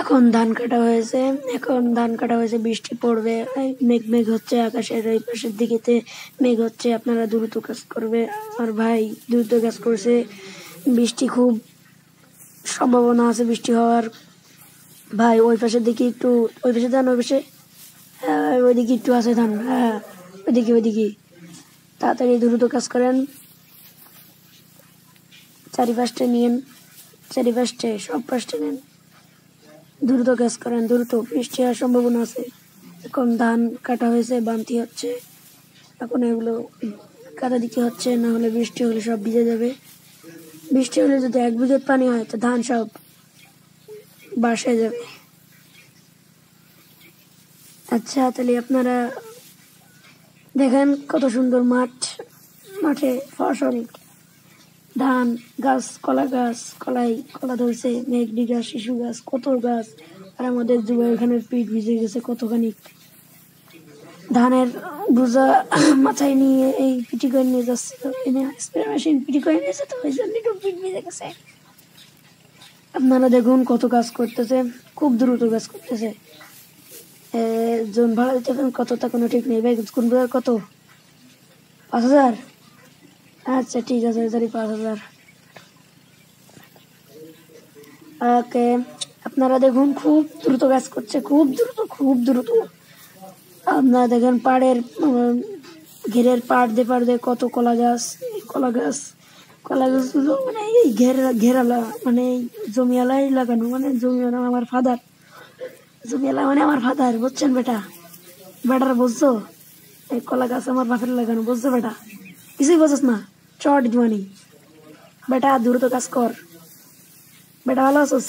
এখন ধান কাটা হয়েছে, বৃষ্টি পড়বে, মেঘ মেঘ হচ্ছে আকাশের ওই পাশের দিকেতে মেঘ হচ্ছে। আপনারা দ্রুত কাজ করবে। আর ভাই দ্রুত কাজ করছে, বৃষ্টি খুব সম্ভাবনা আছে বৃষ্টি হওয়ার। ভাই ওই পাশের দিকে একটু, ওই পাশে ধান, ওই পাশে, হ্যাঁ ওইদিকে একটু আছে ধান, হ্যাঁ ওইদিকে তাড়াতাড়ি দ্রুত কাজ করেন। চারিপাশে নিন, চারিপাশে সব পাশে নেন, দ্রুত কাজ করেন, দ্রুত বৃষ্টি হওয়ার সম্ভাবনা আছে। এখন ধান কাটা হয়েছে, বানতি হচ্ছে, এখন এগুলো কাদা দিতে হচ্ছে, না হলে বৃষ্টি হলে সব ভিজে যাবে। বৃষ্টি হলে যদি 1 বিঘে পানি হয় তো ধান সব বাসে যাবে। আচ্ছা তাহলে আপনারা দেখেন কত সুন্দর মাঠ, মাঠে ফসল, ধান গাছ, কলা গাছ, কলা ধরছে, মেঘডি গাছ, শিশু গাছ, কত গাছ। আর আমাদের যুবক এখানে পিঠ ভিজে গেছে কতখানি। ধানের বোঝা মাথায় নিয়ে এই পিটি করে নিয়ে যাচ্ছে, তো স্প্রে মেশিন পিটি করে নিয়েছে, তো ওই জন্য একটু পিঠ ভিজে গেছে। আপনারা দেখুন কত কাজ করতেছে, খুব দ্রুত কাজ করতেছে। জন ভাড়া দিতে কত তা কোনো ঠিক নেই। ভাই কোন কত? 5,000? আচ্ছা ঠিক আছে, 5,000। ওকে, আপনারা দেখুন খুব দ্রুত কাজ করছে, খুব দ্রুত। আপনারা দেখেন পাড়ের ঘেরের পাড় দিয়ে কত কলা গাছগুলো মানে এই ঘেরালা, মানে জমিয়ালাই লাগানো, মানে জমিয়ালা আমার ফাদার, বুঝছেন বেটারা বুঝছো? এই কলা গাছ আমার বাপের লাগানো, বুঝছো বেটা? কিছুই বুঝছ না, চট দিওয়ানি। বেটা দ্রুত কাজ কর। বেটা ভালো আছোস?